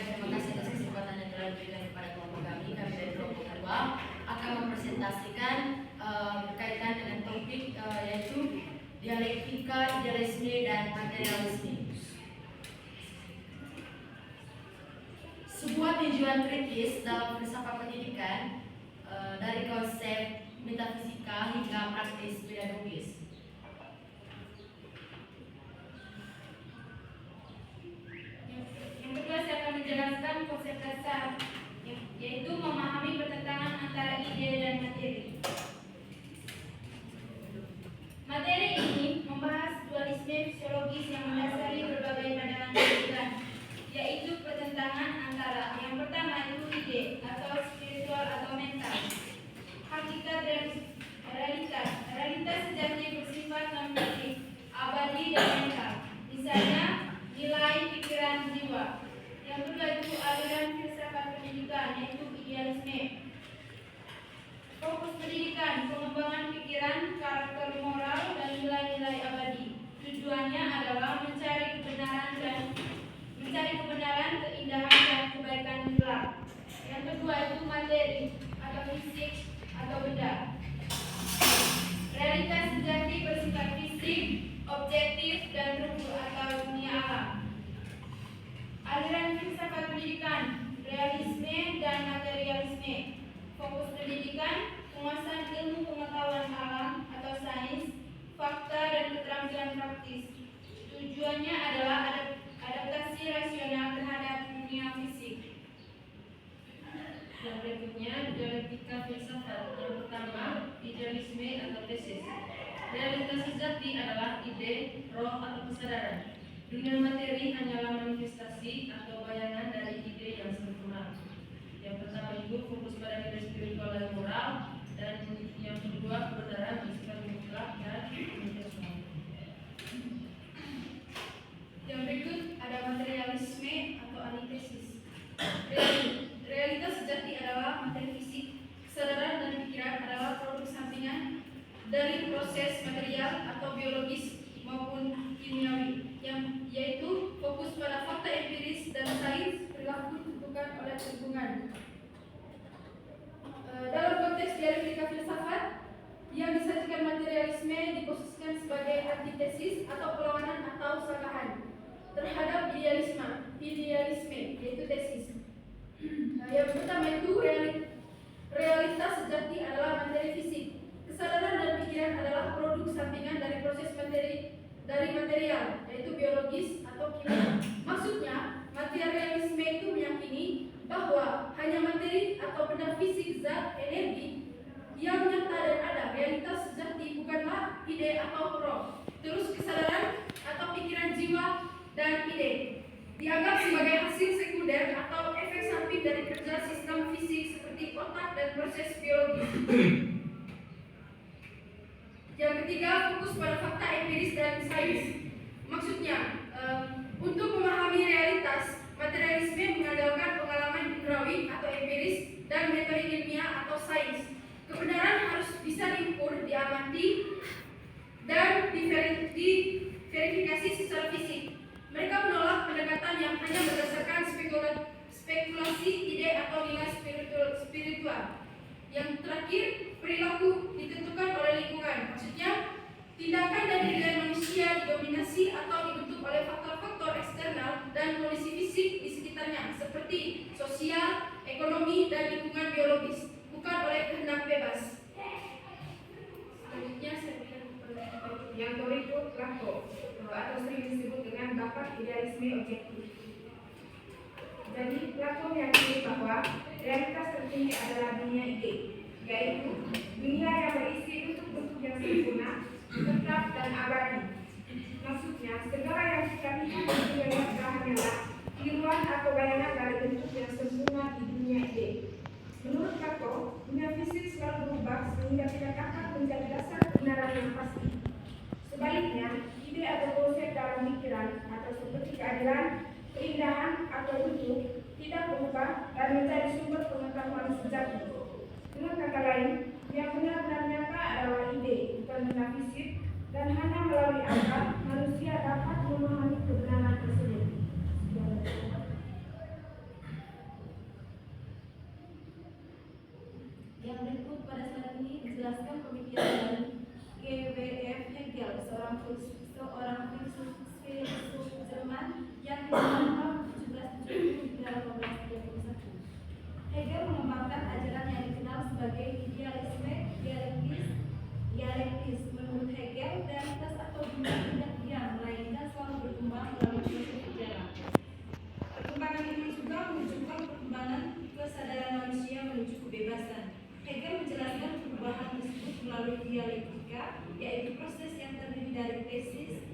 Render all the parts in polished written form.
terima kasih atas kesempatan yang telah diberikan kepada kelompok kami. Kami dari kelompok 2 akan mempresentasikan berkaitan dengan topik yaitu dialektika, idealisme, dan materialisme. Sebuah tinjauan kritis dalam filsafat pendidikan dari konsep metafisika hingga praktis pedagogis. Yang kedua, saya akan menjelaskan konsep dasar, yaitu memahami pertentangan antara ide dan materi. Materi ini membahas dualisme fisiologis yang mendasari berbagai pandangan pendidikan, yaitu pertentangan antara yang pertama itu ide atau spiritual atau mental, hakikat dan realitas. Realitas sejati bersifat non-fisik, abadi dan mental. Misalnya nilai, pikiran, jiwa. Yang kedua itu aliran filsafat pendidikan, yaitu idealisme. Fokus pendidikan, pengembangan pikiran, karakter moral, dan nilai-nilai abadi. Tujuannya adalah mencari kebenaran, keindahan, dan kebaikan gelap. Yang kedua itu materi atau fisik atau benda. Realitas sejati bersifat fisik, objektif, dan terukur atau dunia alam. Aliran filsafat pendidikan, realisme dan materialisme. Fokus pendidikan, penguasaan ilmu pengetahuan alam atau sains, fakta dan keterampilan praktis. Tujuannya adalah adaptasi rasional terhadap dunia fisik. Yang berikutnya, dialektika filsafat. Yang pertama, idealisme atau tesis. Realitas sejati adalah ide, roh atau kesadaran. Dunia materi hanyalah manifestasi atau bayangan dari ide yang sempurna. Yang pertama itu fokus pada nilai spiritual dan moral, dan yang kedua kebenaran bersifat mutlak dan universal. Yang berikut ada materialisme atau antitesis. Realitas sejati adalah materi fisik, kesadaran dan pikiran adalah produk sampingan dari proses material atau biologis maupun kimiawi, yaitu fokus pada fakta empiris dan sains perilaku ditentukan oleh lingkungan. Dalam konteks dialektika filsafat, yang disajikan materialisme diposisikan sebagai antitesis atau perlawanan atau sanggahan terhadap idealisme, yaitu tesis. Yang pertama itu realitas sejati adalah materi fisik. Kesadaran dan pikiran adalah produk sampingan dari proses material, yaitu biologis atau kimia. Maksudnya, materialisme itu meyakini bahwa hanya materi atau benda fisik, zat, energi yang nyata dan ada. Realitas sejati bukanlah ide atau roh. Terus kesadaran atau pikiran jiwa dan ide dianggap sebagai hasil sekunder atau efek samping dari kerja sistem fisik seperti otak dan proses biologis. Yang ketiga, fokus pada fakta empiris dan sains. Maksudnya, untuk memahami realitas, materialisme mengandalkan pengalaman indrawi atau empiris dan metode ilmiah atau sains. Kebenaran harus bisa diukur, diamati, dan diverifikasi secara fisik. Mereka menolak pendekatan yang hanya berdasarkan spekulasi ide atau nilai spiritual. Yang terakhir, perilaku ditentukan oleh lingkungan. Maksudnya, tindakan dan nilai manusia didominasi atau dibentuk oleh faktor-faktor eksternal dan kondisi fisik di sekitarnya, seperti sosial, ekonomi, dan lingkungan biologis, bukan oleh kehendak bebas. Selanjutnya saya berikan yang berikut Laco atau sering disebut dengan bapak idealisme objektif. Jadi Laco meyakini bahwa realitas tertinggi adalah dunia ide, yaitu dunia yang berisi bentuk-bentuk yang sempurna, tetap dan abadi. Maksudnya, segala yang kita lihat di dunia nyata hanyalah tiruan atau bayangan dari bentuk yang sempurna di dunia ide. Menurut Laco, dunia fisik selalu berubah sehingga tidak dapat menjadi dasar kebenaran yang pasti. Sebaliknya, ide atau konsep dalam pikiran atau seperti keadilan, keindahan atau bentuk tidak berubah dan menjadi sumber pengetahuan sejati. Dengan kata lain, yang benar-benar nyata adalah ide, bukan benda fisik, dan hanya melalui akal manusia dapat memahami kebenaran tersebut. melalui dialektika, yaitu proses yang terdiri dari tesis,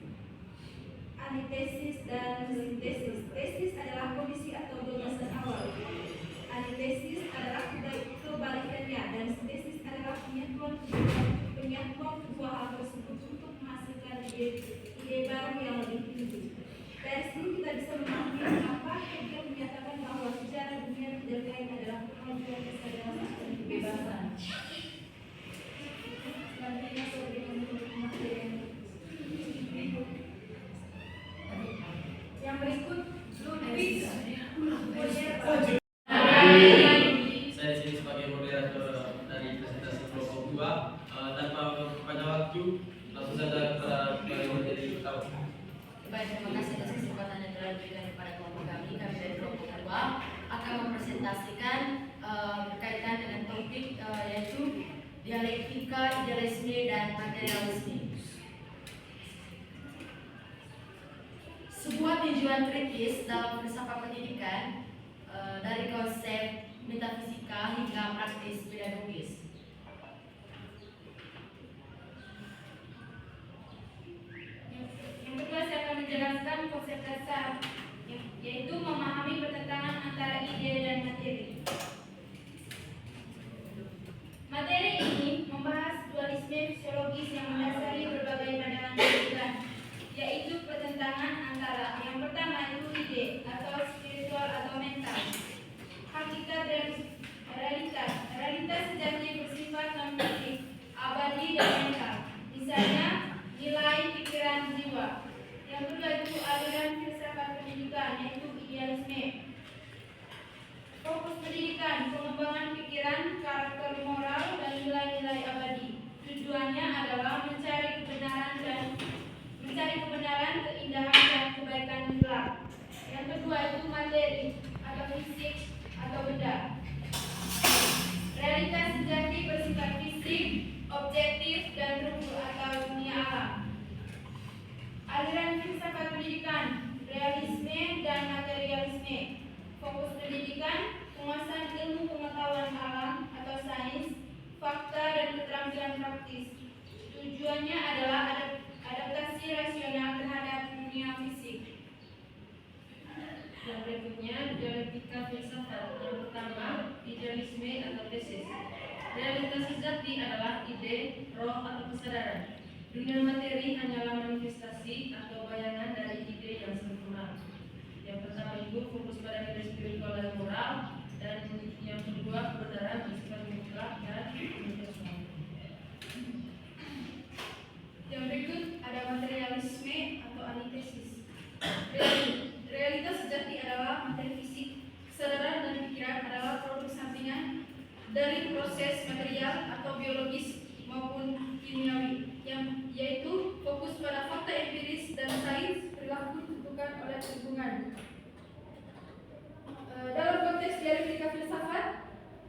antitesis, dan sintesis. Tesis adalah kondisi atau gagasan awal. Antitesis adalah kebalikannya, dan sintesis adalah penyatuan kedua hal tersebut untuk menghasilkan ide baru yang lebih tinggi. Dari sini kita bisa memahami mengapa Hegel menyatakan bahwa sejarah dunia tidak lain adalah kemajuan kesadaran dan kebebasan. Selanjutnya sebagai penutup materi Yang berikut Ludwig Saya di sini sebagai moderator dari presentasi kelompok 2. Tanpa pada waktu langsung saja kepada materi pertama. Baik, terima kasih atas kesempatan yang telah diberikan kepada kelompok kami. Kami dari kelompok 2 akan mempresentasikan berkaitan dengan topik yaitu dialektika, idealisme, dan materialisme. Sebuah tinjauan kritis dalam filsafat pendidikan dari konsep metafisika hingga praktis pedagogis. Yang kedua, saya akan menjelaskan konsep dasar, yaitu memahami pertentangan antara ide dan materi. Materi ini membahas dualisme fisiologis yang mendasari berbagai pandangan pendidikan, yaitu pertentangan antara yang pertama itu ide atau spiritual atau mental, hakikat dan realitas. Realitas sejati bersifat non-fisik, abadi dan mental. Misalnya nilai, pikiran, jiwa. Yang kedua itu aliran filsafat pendidikan, yaitu idealisme. Fokus pendidikan, pengembangan pikiran, karakter moral, dan nilai-nilai abadi. Tujuannya adalah mencari kebenaran, keindahan, dan kebaikan gelap. Yang kedua itu materi atau fisik atau benda. Realitas sejati bersifat fisik, objektif, dan terukur atau dunia alam. Aliran filsafat pendidikan, realisme dan materialisme. Fokus pendidikan, penguasaan ilmu pengetahuan alam atau sains, fakta dan keterampilan praktis. Tujuannya adalah adaptasi rasional terhadap dunia fisik. Yang berikutnya dialektika filsafat. Yang pertama idealisme atau tesis. Realitas sejati adalah ide, roh atau kesadaran. Dunia materi hanyalah manifestasi atau bayangan dari ide yang sempurna. Yang pertama itu fokus pada nilai spiritual dan moral, dan yang kedua kebenaran bersifat mutlak dan universal. Yang berikut ada materialisme atau antitesis. Realitas sejati adalah materi fisik. Kesadaran dan pikiran adalah produk sampingan dari proses material atau biologis maupun kimiawi, yaitu fokus pada fakta empiris dan sains perilaku ditentukan oleh lingkungan. Dalam konteks dialektika filsafat,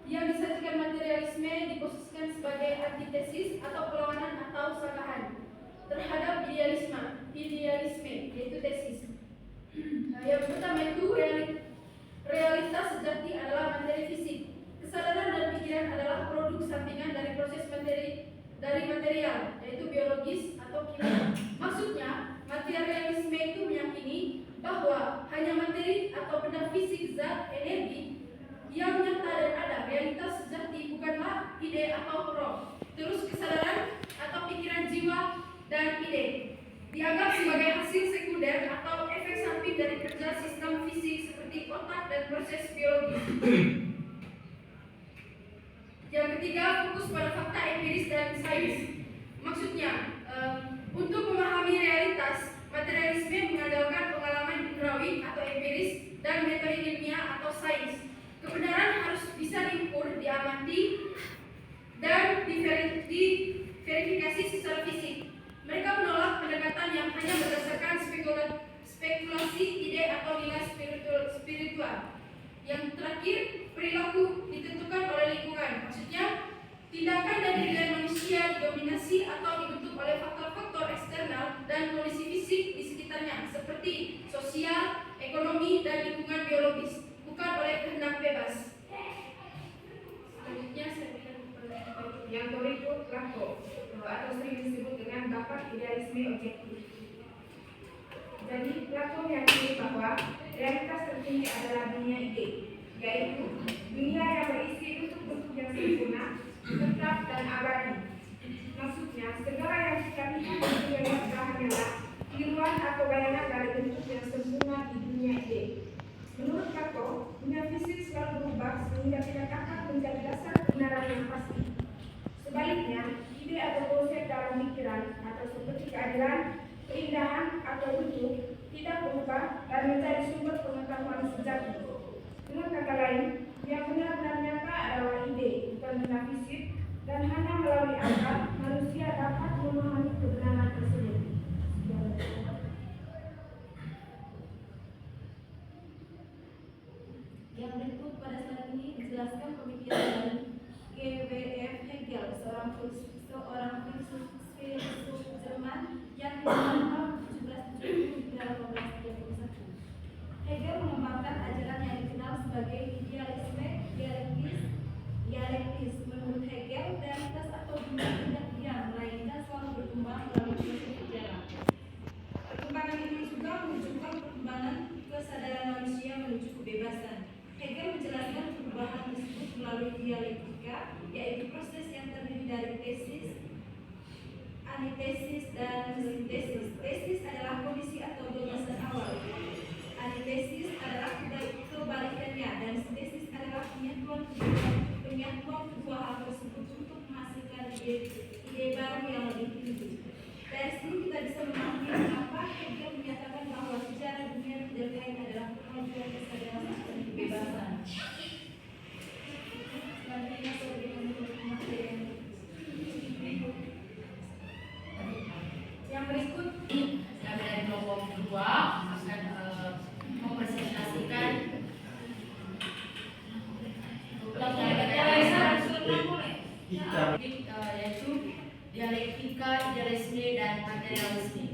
yang disajikan materialisme diposisikan sebagai antitesis atau perlawanan atau sanggahan terhadap idealisme, yaitu tesis. Yang pertama itu realitas sejati adalah materi fisik. Kesadaran dan pikiran adalah produk sampingan dari proses material, yaitu biologis atau kimia. Maksudnya, materialisme itu meyakini bahwa hanya materi atau benda fisik, zat, energi yang nyata dan ada. Realitas sejati bukanlah ide atau roh. Terus kesadaran atau pikiran jiwa dan ide dianggap sebagai hasil sekunder atau efek samping dari kerja sistem fisik seperti otak dan proses biologis. Yang ketiga, fokus pada fakta empiris dan sains. Maksudnya, untuk memahami realitas, materialisme mengandalkan pengalaman indrawi atau empiris dan metode ilmiah atau sains. Kebenaran harus bisa diukur, diamati, dan diverifikasi secara fisik. Mereka menolak pendekatan yang hanya berdasarkan spekulasi, ide atau nilai spiritual. Yang terakhir, perilaku ditentukan oleh lingkungan. Maksudnya, tindakan dan nilai manusia didominasi atau dibentuk oleh faktor-faktor eksternal dan kondisi fisik di sekitarnya, seperti sosial, ekonomi, dan lingkungan biologis, bukan oleh kehendak bebas. Selanjutnya saya berikan kepada Yang berikut Plato atau sering disebut dengan bakat idealisme objektif. Jadi Plato meyakini bahwa realitas tertinggi adalah dunia ide, yaitu dunia yang berisi bentuk-bentuk yang sempurna, tetap dan abadi. Maksudnya, segala yang kita lihat di dunia nyata hanyalah tiruan atau bayangan dari bentuk yang sempurna di dunia ide. Menurut Plato, dunia fisik selalu berubah sehingga tidak dapat menjadi dasar kebenaran yang pasti. Sebaliknya, ide atau konsep dalam pikiran atau seperti keadilan, keindahan atau bentuk tidak berubah dan menjadi sumber pengetahuan sejati. Dengan kata lain, yang benar-benar nyata adalah ide, bukan benda fisik, dan hanya melalui akal manusia dapat memahami kebenaran tersebut. Yang berikut pada saat ini menjelaskan pemikiran dari G.W.F. Hegel, seorang filsuf Jerman yang hidup tahun 1770 hingga 1831. Hegel mengembangkan ajaran yang dikenal sebagai idealisme dialektis. Menurut Hegel, realitas atau dunia tidak diam, melainkan selalu berkembang melalui proses sejarah. Perkembangan ini juga menunjukkan perkembangan kesadaran manusia menuju kebebasan. Hegel menjelaskan perubahan tersebut melalui dialektika, yaitu proses yang terdiri dari tesis, antitesis, dan sintesis. Tesis adalah kondisi atau gagasan awal. Antitesis adalah kebalikannya, dan sintesis adalah penyatuan kedua hal tersebut untuk menghasilkan ide baru yang lebih tinggi. Dari sini kita bisa memahami mengapa Hegel menyatakan bahwa sejarah dunia tidak lain adalah kemajuan kesadaran dan kebebasan. Selanjutnya saya berikan materi yang berikut. Kami dari kelompok kedua akan mempresentasikan yaitu dialektika, idealisme, dan materialisme.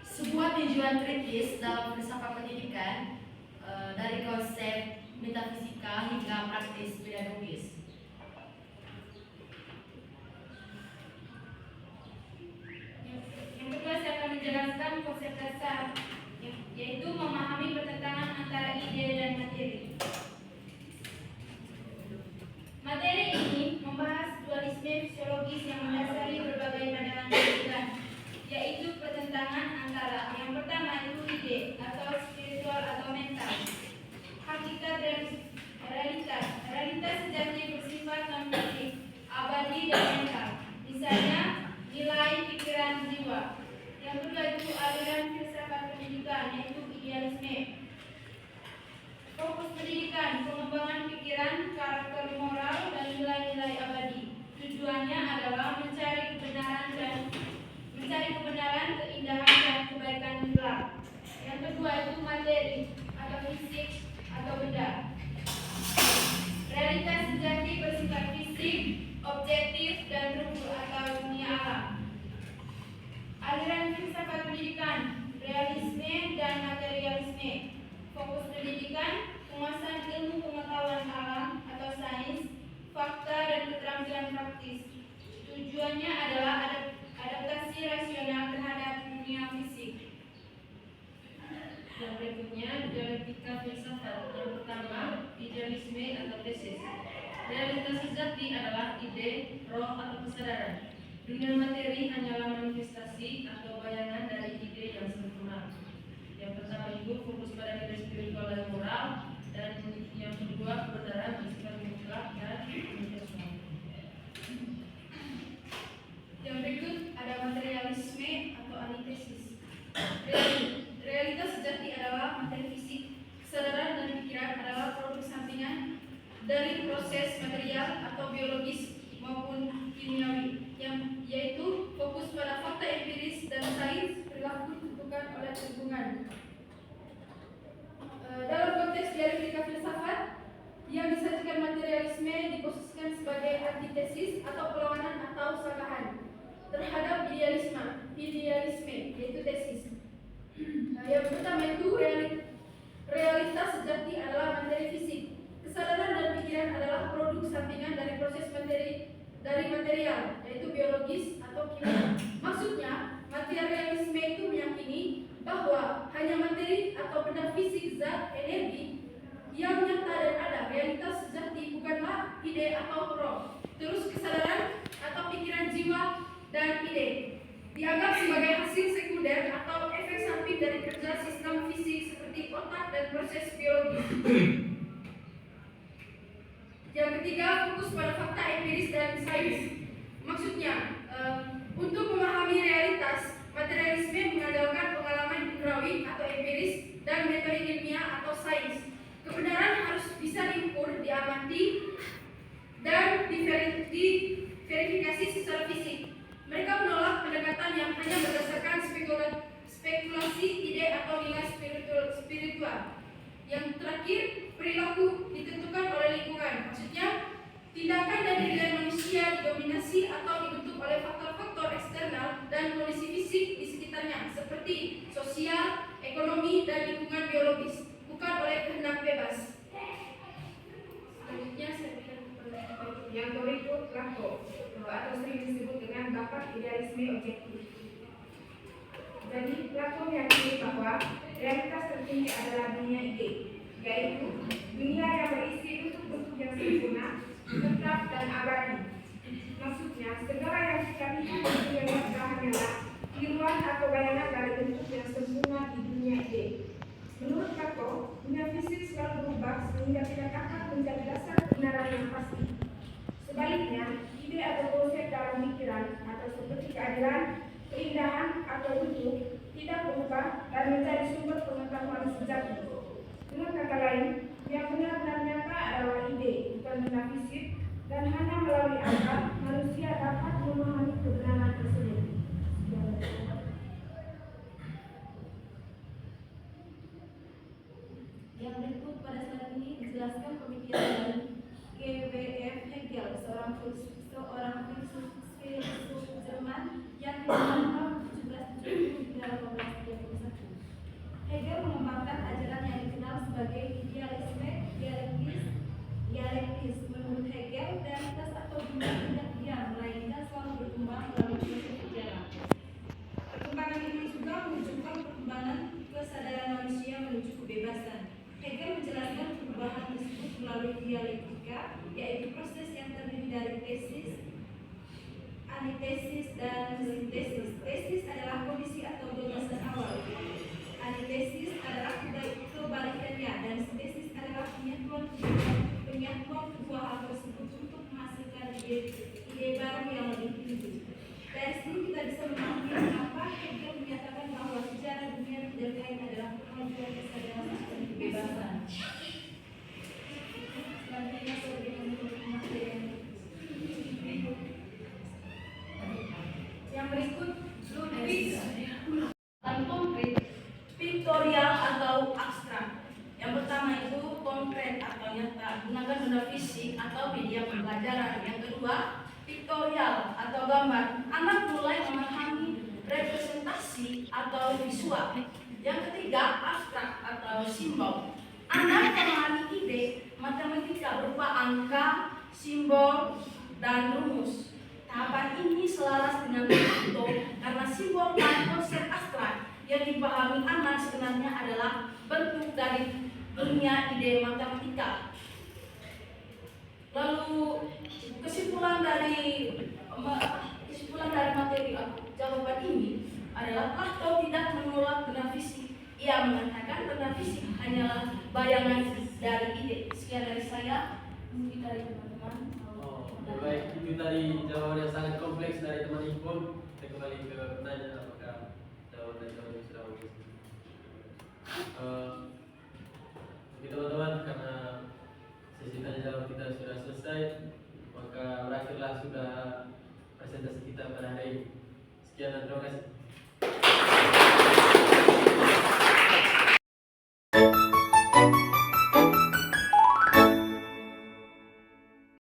Sebuah tinjauan kritis dalam filsafat pendidikan dari konsep metafisika hingga praktis pedagogis. Yang kedua saya akan menjelaskan konsep dasar, yaitu memahami pertentangan antara ide dan materi. Materi ini membahas dualisme fisiologis yang mendasari berbagai pandangan pikiran, yaitu pertentangan antara yang pertama itu ide atau spiritual atau mental, hakikat dan realitas sejati bersifat non-fisik, abadi dan mental, misalnya nilai pikiran jiwa. Yang kedua itu aliran filsafat pendidikan, yaitu idealisme. Fokus pendidikan, pengembangan pikiran, karakter moral, dan nilai-nilai abadi. Tujuannya adalah mencari kebenaran, keindahan, dan kebaikan kelak. Yang kedua itu materi atau fisik atau benda. Realitas sejati bersifat fisik, objektif, dan rumput atau dunia alam. Aliran filsafat pendidikan, realisme dan materialisme. Fokus pendidikan, penguasaan ilmu pengetahuan alam atau sains, fakta dan keterampilan praktis. Tujuannya adalah adaptasi rasional terhadap dunia fisik. Yang berikutnya dialektika filsafat. Yang pertama, idealisme atau tesis. Realitas sejati adalah ide, roh atau kesadaran. Dunia materi hanyalah manifestasi atau bayangan dari ide yang sempurna. Yang pertama itu fokus pada nilai spiritual dan moral, dan yang kedua kebenaran bersifat mutlak dan universal. Yang berikut ada materialisme atau antitesis. Realitas sejati adalah materi fisik. Kesadaran dan pikiran adalah produk sampingan dari proses material atau biologis maupun kimiawi, yaitu fokus pada fakta empiris dan sains perilaku ditentukan oleh lingkungan. Dalam konteks dialektika filsafat, yang disajikan materialisme diposisikan sebagai antitesis atau perlawanan atau sanggahan terhadap idealisme, yaitu tesis. Yang pertama itu realitas sejati adalah materi fisik. Kesadaran dan pikiran kemudian adalah produk sampingan dari proses material, yaitu biologis atau kimia. Maksudnya, materialisme itu meyakini bahwa hanya materi atau benda fisik, zat, energi yang nyata dan ada. Realitas sejati bukanlah ide atau roh. Terus kesadaran atau pikiran jiwa dan ide dianggap sebagai hasil sekunder atau efek samping dari kerja sistem fisik seperti otak dan proses biologis. Yang ketiga, fokus pada fakta empiris dan sains. Maksudnya, untuk memahami realitas, materialisme mengandalkan pengalaman indrawi atau empiris dan metode ilmiah atau sains. Kebenaran harus bisa diukur, diamati, dan diverifikasi secara fisik. Mereka menolak pendekatan yang hanya berdasarkan spekulasi, ide atau nilai spiritual. Yang terakhir, perilaku ditentukan oleh lingkungan. Maksudnya, tindakan dan nilai manusia didominasi atau dibentuk oleh faktor-faktor eksternal dan kondisi fisik di sekitarnya, seperti sosial, ekonomi, dan lingkungan biologis, bukan oleh kehendak bebas. Selanjutnya saya berikan kepada Yang berikut Plato atau sering disebut dengan bapak idealisme objektif. Jadi Plato meyakini bahwa realitas tertinggi adalah dunia ide, yaitu dunia yang berisi bentuk-bentuk yang sempurna, tetap dan abadi. Maksudnya, segala yang kita lihat di dunia nyata hanyalah tiruan atau bayangan dari bentuk yang sempurna di dunia ide. Menurut Plato, dunia fisik selalu berubah sehingga tidak akan menjadi dasar kebenaran yang pasti. Sebaliknya, ide atau konsep dalam pikiran atau seperti keadilan, keindahan atau bentuk tidak berubah dan menjadi sumber pengetahuan sejati. Dengan kata lain, yang benar-benar nyata adalah ide, bukan benda fisik, dan hanya melalui akal manusia dapat memahami kebenaran tersebut. Yang berikut pada saat ini menjelaskan pemikiran dari G.W.F. Hegel, seorang filsuf Jerman yang hidup tahun 1770 hingga 1831. Hegel mengembangkan ajaran yang dikenal sebagai idealisme dialektis. Menurut Hegel, realitas atau dunia tidak diam, melainkan selalu berkembang melalui proses sejarah. Perkembangan ini juga menunjukkan perkembangan kesadaran manusia menuju kebebasan. Hegel menjelaskan perubahan tersebut melalui dialektika, yaitu proses yang terdiri dari tesis, antitesis, dan sintesis. Tesis adalah kondisi atau gagasan awal. Antitesis adalah kebalikannya, dan sintesis adalah penyatuan kedua hal tersebut untuk menghasilkan ide baru yang lebih tinggi. Dari sini kita bisa memahami mengapa Hegel menyatakan bahwa sejarah dunia terkait adalah kemajuan kesadaran dan kebebasan. Selanjutnya saya berikan materi Yang berikut Ludwig konkret, piktorial atau abstrak. Yang pertama itu konkret atau nyata, gunakan benda fisik atau media pembelajaran. Yang kedua, piktorial atau gambar. Anak mulai memahami representasi atau visual. Yang ketiga, abstrak atau simbol. Anak memahami ide matematika berupa angka, simbol, dan rumus. Tahapan ini selaras dengan Plato karena simbol dan konsep abstrak yang dipahami anak sebenarnya adalah bentuk dari dunia ide matematika. Lalu kesimpulan dari materi jawaban ini adalah Plato tidak menolak benda fisik. Ia mengatakan benda fisik hanyalah bayangan dari ide. Sekian dari saya, mungkin dari teman-teman. Baik, itu tadi jawaban yang sangat kompleks dari teman Ipon. Kita kembali ke pertanyaan, apakah jawaban-jawaban sudah bagus. Oke teman-teman, karena sesi tanya jawab kita sudah selesai, maka berakhirlah sudah presentasi kita pada hari ini. Sekian dan terima kasih.